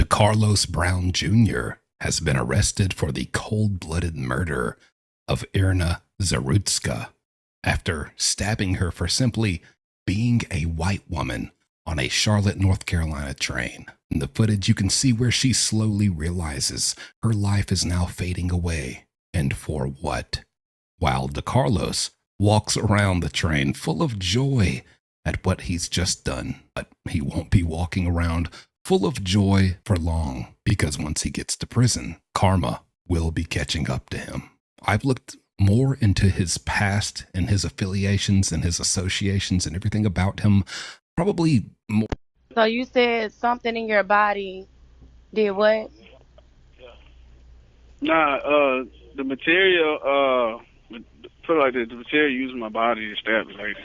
DeCarlos Brown Jr. has been arrested for the cold-blooded murder of Irna Zarutska after stabbing her for simply being a white woman on a Charlotte, North Carolina train. In the footage, you can see where she slowly realizes her life is now fading away. And for what? While DeCarlos walks around the train full of joy at what he's just done. But he won't be walking around full of joy for long, because once he gets to prison, karma will be catching up to him. I've looked more into his past and his affiliations and his associations and everything about him, probably more. So you said something in your body did what? Nah, the material, put it like this, the material used in my body to stab the lady.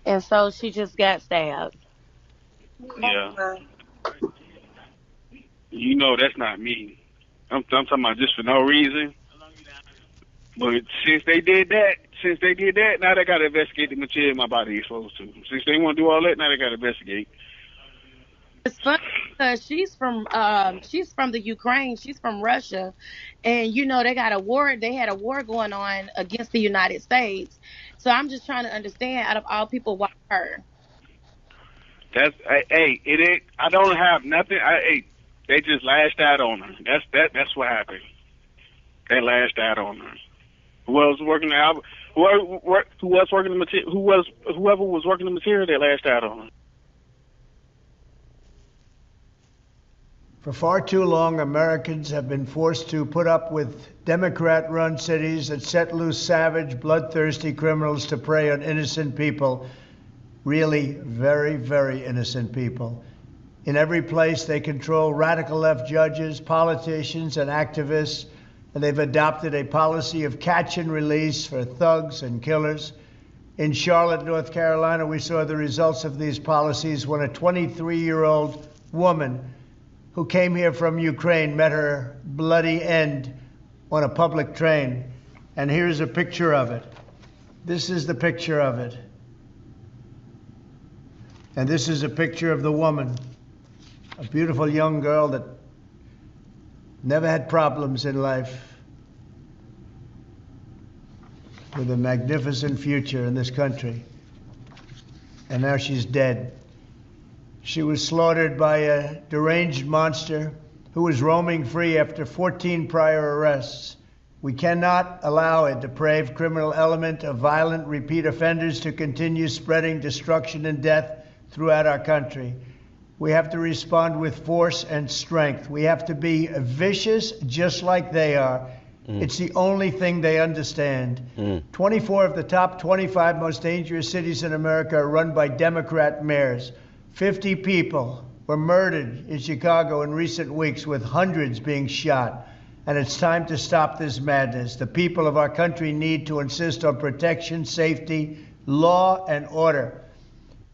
And so she just got stabbed. Yeah. You know that's not me. I'm talking about just for no reason. But since they did that, now they got to investigate the material my body is exposed to. Since they want to do all that, now they got to investigate. It's funny because she's from the Ukraine. She's from Russia, and you know they got a war. They had a war going on against the United States. So I'm just trying to understand. Out of all people, why her? That's hey, it ain't. I don't have nothing. They just lashed out on her. That's what happened. They lashed out on her. Whoever was working the material, whoever was working the material, they lashed out on her. For far too long, Americans have been forced to put up with Democrat-run cities that set loose savage, bloodthirsty criminals to prey on innocent people, really very, very innocent people. In every place, they control radical left judges, politicians, and activists, and they've adopted a policy of catch and release for thugs and killers. In Charlotte, North Carolina, we saw the results of these policies when a 23-year-old woman who came here from Ukraine met her bloody end on a public train. And here's a picture of it. This is the picture of it. And this is a picture of the woman, a beautiful young girl that never had problems in life, with a magnificent future in this country. And now she's dead. She was slaughtered by a deranged monster who was roaming free after 14 prior arrests. We cannot allow a depraved criminal element of violent repeat offenders to continue spreading destruction and death throughout our country. We have to respond with force and strength. We have to be vicious just like they are. It's the only thing they understand. 24 of the top 25 most dangerous cities in America are run by Democrat mayors. 50 people were murdered in Chicago in recent weeks, with hundreds being shot. And it's time to stop this madness. The people of our country need to insist on protection, safety, law, and order.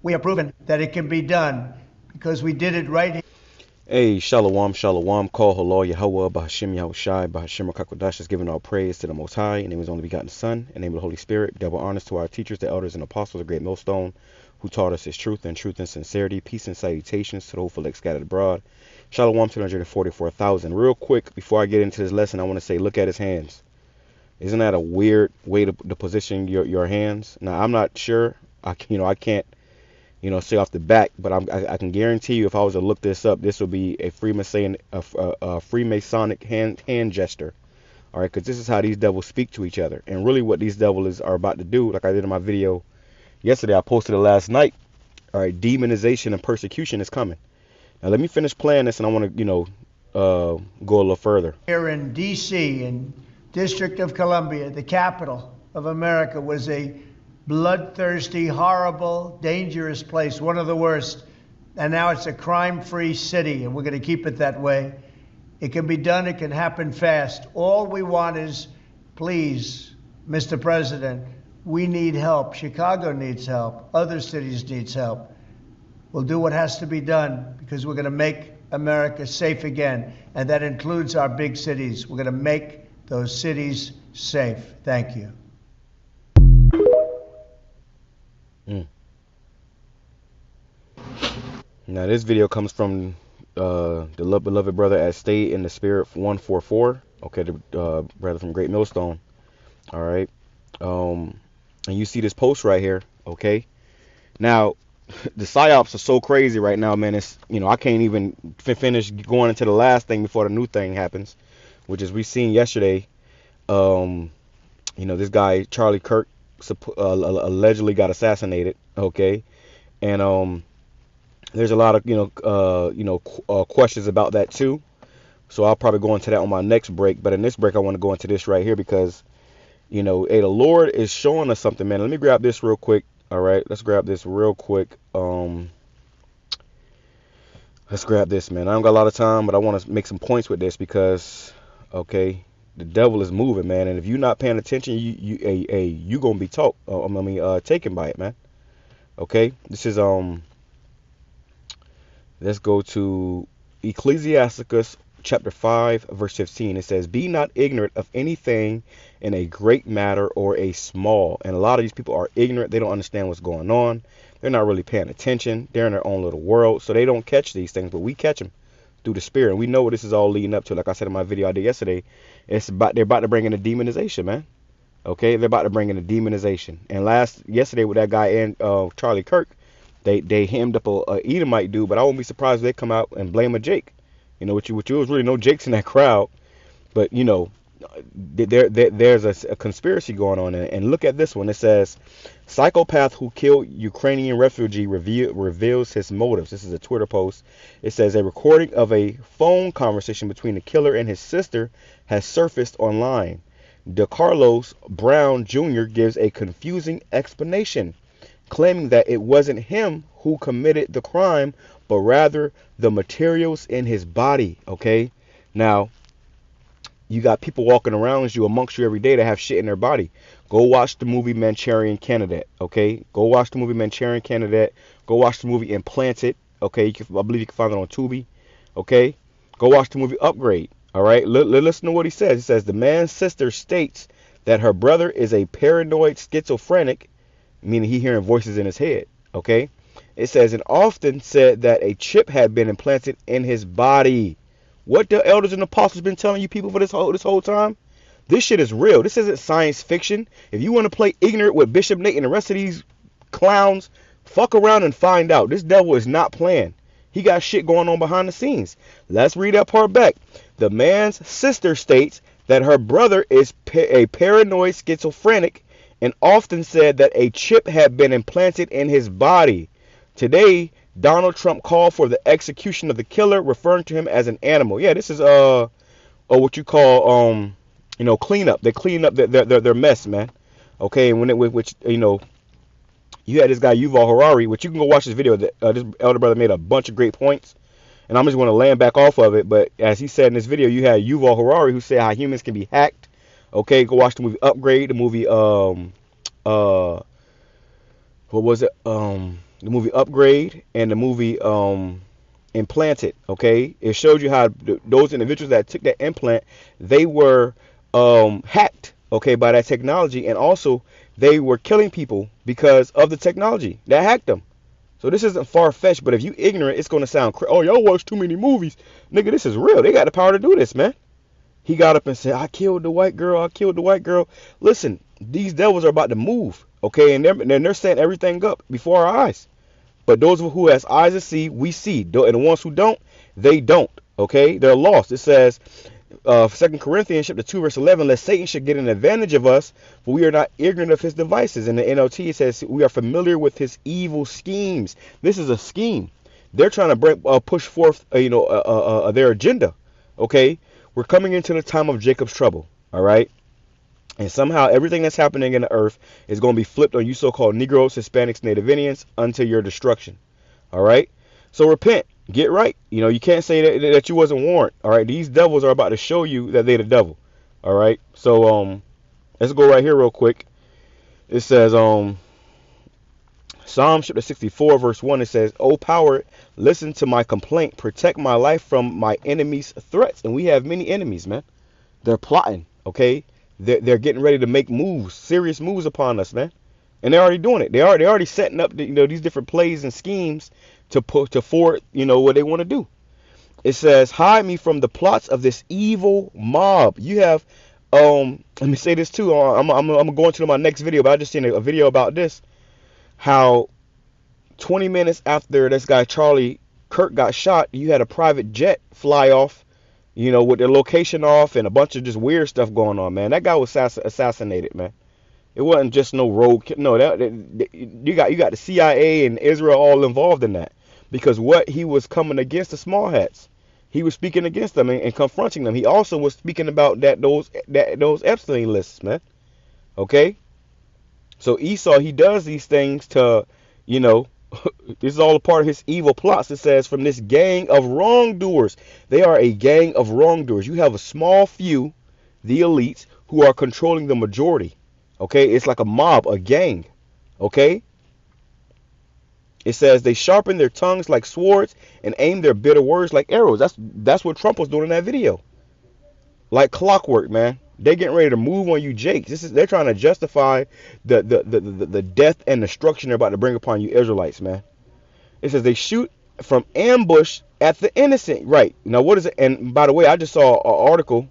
We have proven that it can be done because we did it right here. Hey, Shalom, Shalom, call HALAL, YAHAWAH, BAHASHAM, YAHWASHI, BAHASHAM, QADASH is giving our praise to the Most High, in the name of His only begotten Son, in the name of the Holy Spirit. Double honors to our teachers, the elders, and apostles of Great Millstone, who taught us His truth and sincerity. Peace and salutations to the hopeful scattered abroad. Shalom to 144,000. Real quick, before I get into this lesson, I want to say, look at his hands. Isn't that a weird way to position your hands? Now, I'm not sure. I can't, say off the back, but I can guarantee you, if I was to look this up, this will be a Freemasonic hand gesture. All right, because this is how these devils speak to each other, and really what these devils are about to do, like I did in my video yesterday, I posted it last night. All right, demonization and persecution is coming. Now let me finish playing this, and I want to, go a little further. Here in D.C., in District of Columbia, the capital of America, was a bloodthirsty, horrible, dangerous place, one of the worst. And now it's a crime-free city, and we're going to keep it that way. It can be done. It can happen fast. All we want is, please, Mr. President, we need help. Chicago needs help. Other cities needs help. We'll do what has to be done because we're going to make America safe again. And that includes our big cities. We're going to make those cities safe. Thank you. Now this video comes from the beloved brother at Stay in the Spirit 144. Okay, the brother from Great Millstone. All right. And you see this post right here. Okay. Now, the psyops are so crazy right now, man. It's, I can't even finish going into the last thing before the new thing happens, which is we seen yesterday. This guy Charlie Kirk allegedly got assassinated. Okay, and there's a lot of questions about that too. So I'll probably go into that on my next break. But in this break, I want to go into this right here because, hey, the Lord is showing us something, man. Let me grab this real quick. All right, let's grab this real quick. Let's grab this, man. I don't got a lot of time, but I want to make some points with this because, okay, the devil is moving, man. And if you're not paying attention, you gonna be taken by it, man. Okay, this is let's go to Ecclesiasticus chapter 5, verse 15. It says, "Be not ignorant of anything in a great matter or a small." And a lot of these people are ignorant. They don't understand what's going on. They're not really paying attention. They're in their own little world, so they don't catch these things. But we catch them through the Spirit, and we know what this is all leading up to. Like I said in my video I did yesterday, they're about to bring in a demonization, man. Okay, they're about to bring in a demonization. And yesterday with that guy and Charlie Kirk, they hemmed up a Edomite dude, but I won't be surprised if they come out and blame a Jake. Which was really no Jakes in that crowd, but there's a conspiracy going on. And look at this one. It says, "Psychopath who killed Ukrainian refugee reveals his motives." This is a Twitter post. It says, "A recording of a phone conversation between the killer and his sister has surfaced online. DeCarlos Brown Jr. gives a confusing explanation, claiming that it wasn't him who committed the crime, but rather the materials in his body." Okay, now you got people walking around amongst you every day that have shit in their body. Go watch the movie Manchurian Candidate. Okay, go watch the movie Manchurian Candidate. Go watch the movie Implanted. Okay, I believe you can find it on Tubi. Okay, go watch the movie Upgrade. All right, listen to what he says. He says the man's sister states that her brother is a paranoid schizophrenic, meaning he hearing voices in his head. Okay. It says, and often said that a chip had been implanted in his body. What the elders and apostles been telling you people for this whole time? This shit is real. This isn't science fiction. If you want to play ignorant with Bishop Nate and the rest of these clowns, fuck around and find out. This devil is not playing. He got shit going on behind the scenes. Let's read that part back. The man's sister states that her brother is a paranoid schizophrenic and often said that a chip had been implanted in his body. Today, Donald Trump called for the execution of the killer, referring to him as an animal. Yeah, this is what you call cleanup. They clean up their mess, man. Okay, and you had this guy Yuval Harari, which you can go watch this video. This elder brother made a bunch of great points, and I'm just going to land back off of it. But as he said in this video, you had Yuval Harari who said how humans can be hacked. Okay, go watch the movie Upgrade, the movie the movie Upgrade and the movie Implanted. Okay, it showed you how those individuals that took that implant, they were hacked, okay, by that technology, and also they were killing people because of the technology that hacked them. So this isn't far-fetched, but if you ignorant, it's going to sound oh, y'all watch too many movies. Nigga, this is real. They got the power to do this, man. He got up and said, I killed the white girl. Listen, these devils are about to move, okay, and they're setting everything up before our eyes. But those who has eyes to see, we see. And the ones who don't, they don't. Okay, they're lost. It says, 2 Corinthians chapter 2 verse 11, lest Satan should get an advantage of us, for we are not ignorant of his devices. In the NLT it says we are familiar with his evil schemes. This is a scheme. They're trying to push forth, their agenda. Okay, we're coming into the time of Jacob's trouble. All right. And somehow everything that's happening in the earth is going to be flipped on you so-called Negroes, Hispanics, Native Indians until your destruction. All right. So repent. Get right. You can't say that you wasn't warned. All right. These devils are about to show you that they're the devil. All right. So let's go right here real quick. It says Psalm chapter 64 verse 1. It says, "O power, listen to my complaint. Protect my life from my enemies' threats." And we have many enemies, man. They're plotting. Okay. They're getting ready to make moves, serious moves upon us, man. and they're already doing it. They're already setting up these different plays and schemes to forward what they want to do. It says, hide me from the plots of this evil mob. You have, let me say this too. I'm going to my next video, but I just seen a video about this. How 20 minutes after this guy Charlie Kirk got shot, you had a private jet fly off, with the location off and a bunch of just weird stuff going on, man. That guy was assassinated, man. It wasn't just no rogue. No, you got the CIA and Israel all involved in that, because what he was coming against the small hats. He was speaking against them and confronting them. He also was speaking about those Epstein lists, man. Okay? So Esau, he does these things to, this is all a part of his evil plots. It says, from this gang of wrongdoers. They are a gang of wrongdoers. You have a small few, the elites, who are controlling the majority. Okay? It's like a mob, a gang. Okay? It says they sharpen their tongues like swords and aim their bitter words like arrows. That's what Trump was doing in that video. Like clockwork, man. They're getting ready to move on you, Jake. They're trying to justify the death and destruction they're about to bring upon you Israelites, man. It says they shoot from ambush at the innocent. Right. Now what is it? And by the way, I just saw an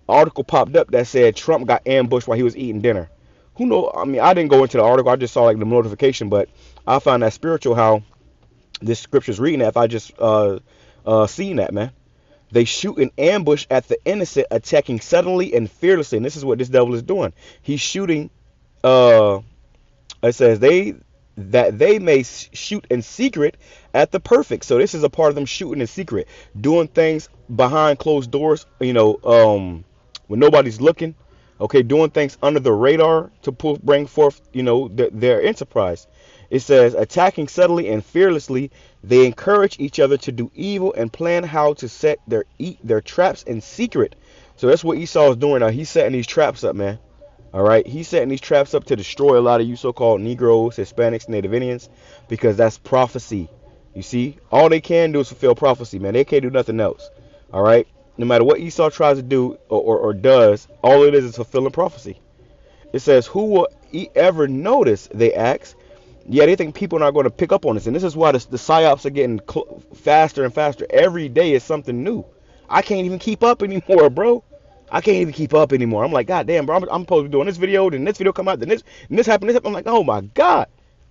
article popped up that said Trump got ambushed while he was eating dinner. Who knows? I mean, I didn't go into the article. I just saw like the notification, but I found that spiritual how this scripture's reading that if I just seen that, man. They shoot an ambush at the innocent, attacking suddenly and fearlessly. And this is what this devil is doing. He's shooting, it says they may shoot in secret at the perfect. So this is a part of them shooting in secret, doing things behind closed doors, when nobody's looking. Okay, doing things under the radar to bring forth, their enterprise. It says, attacking subtly and fearlessly, they encourage each other to do evil and plan how to set their traps in secret. So that's what Esau is doing now. He's setting these traps up, man. All right, he's setting these traps up to destroy a lot of you so-called Negroes, Hispanics, Native Indians, because that's prophecy. You see, all they can do is fulfill prophecy, man. They can't do nothing else. All right. No matter what Esau tries to do or does, all it is fulfilling prophecy. It says, who will ever notice, they ask. Yeah, they think people are not going to pick up on this. And this is why the psyops are getting faster and faster. Every day is something new. I can't even keep up anymore, bro. I can't even keep up anymore. I'm like, God damn, bro, I'm supposed to be doing this video, then this video come out, then this happened, I'm like, oh my God.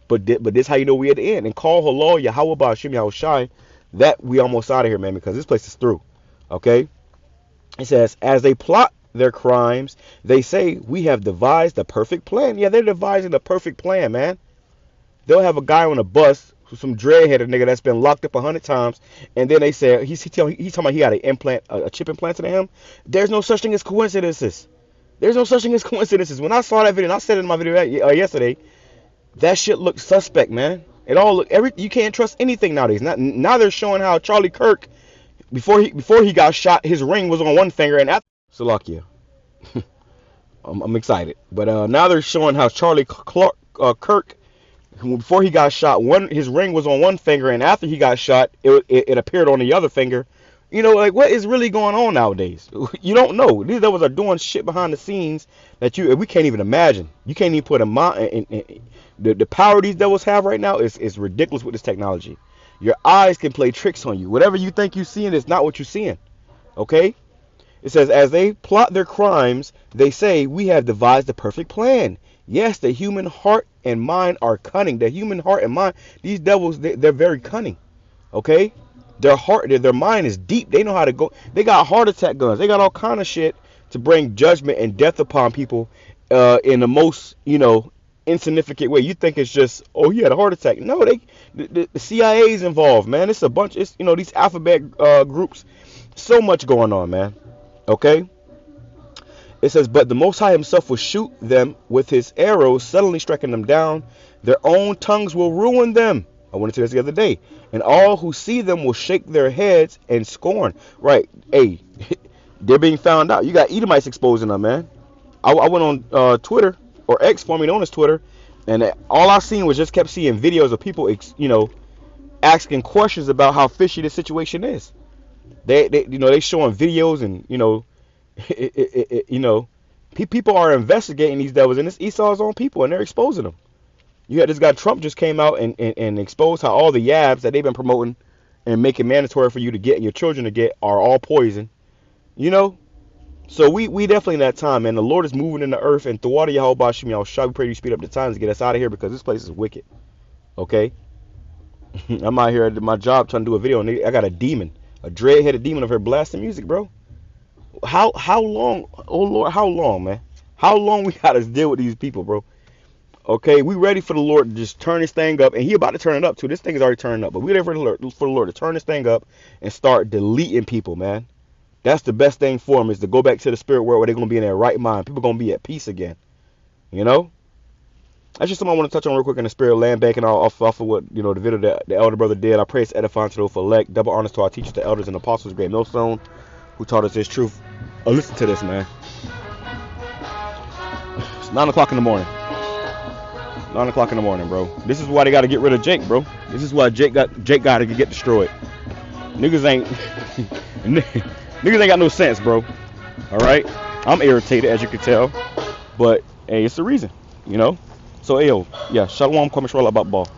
But this how you know we at the end. And call HALAL, YAHAWAH, BAHASHAM, YAHAWASHI. That we almost out of here, man, because this place is through. Okay? It says, as they plot their crimes, they say, we have devised the perfect plan. Yeah, they're devising the perfect plan, man. They'll have a guy on a bus, some dreadheaded nigga that's been locked up 100 times, and then they say, he's talking about he got a chip implanted in him. There's no such thing as coincidences. There's no such thing as coincidences. When I saw that video, and I said it in my video yesterday, that shit looked suspect, man. It all look you can't trust anything nowadays. Now they're showing how Charlie Kirk, before he got shot, his ring was on one finger, and after Salakia. I'm excited, but now they're showing how Charlie Kirk, before he got shot, his ring was on one finger, and after he got shot, it appeared on the other finger. Like what is really going on nowadays? You don't know. These devils are doing shit behind the scenes that we can't even imagine. You can't even put a mind. The power these devils have right now is ridiculous with this technology. Your eyes can play tricks on you. Whatever you think you're seeing is not what you're seeing. Okay? It says, as they plot their crimes, they say, we have devised the perfect plan. Yes, the human heart and mind are cunning. The human heart and mind, these devils, they're very cunning. Okay? Their mind is deep. They know how to go. They got heart attack guns. They got all kind of shit to bring judgment and death upon people in the most, insignificant way. You think it's just, oh, he had a heart attack. No, the CIA is involved, man. It's a bunch. It's these alphabet groups. So much going on, man. Okay. It says, but the Most High himself will shoot them with his arrows, suddenly striking them down. Their own tongues will ruin them. I went into this the other day. And all who see them will shake their heads and scorn. Right. Hey, they're being found out. You got Edomites exposing them, man. I went on Twitter, or X, formerly known as Twitter, and all I seen was kept seeing videos of people, asking questions about how fishy the situation is. They showing videos, and people are investigating these devils, and it's Esau's own people, and they're exposing them. You had this guy Trump just came out and exposed how all the yabs that they've been promoting and making mandatory for you to get and your children to get are all poison. You know? So we definitely in that time, man. The Lord is moving in the earth, and through water, YAHAWASHI, YAHAWASHI, we pray you speed up the times to get us out of here because this place is wicked. Okay? I'm out here at my job trying to do a video, and I got a demon, a dread-headed demon of her blasting music, bro. How long? Oh Lord, how long, man? How long we gotta deal with these people, bro? Okay, we ready for the Lord to just turn this thing up, and He about to turn it up too. This thing is already turning up, but we ready for the Lord to turn this thing up and start deleting people, man. That's the best thing for them, is to go back to the spirit world where they're gonna be in their right mind. People gonna be at peace again. You know? That's just something I want to touch on real quick in the spirit land, banking off of what, you know, the video that the elder brother did. I pray it's edifying to those for elect. Double honors to our teachers, the elders, and apostles, great millstone, who taught us this truth. Oh, listen to this, man. It's 9 o'clock in the morning. 9 o'clock in the morning, bro. This is why they got to get rid of Jake, bro. This is why Jake got to get destroyed. Niggas ain't niggas ain't got no sense, bro. All right, I'm irritated, as you can tell, but hey, it's the reason, you know. So, ayo, yeah, shalom, kwame shwala, about ball.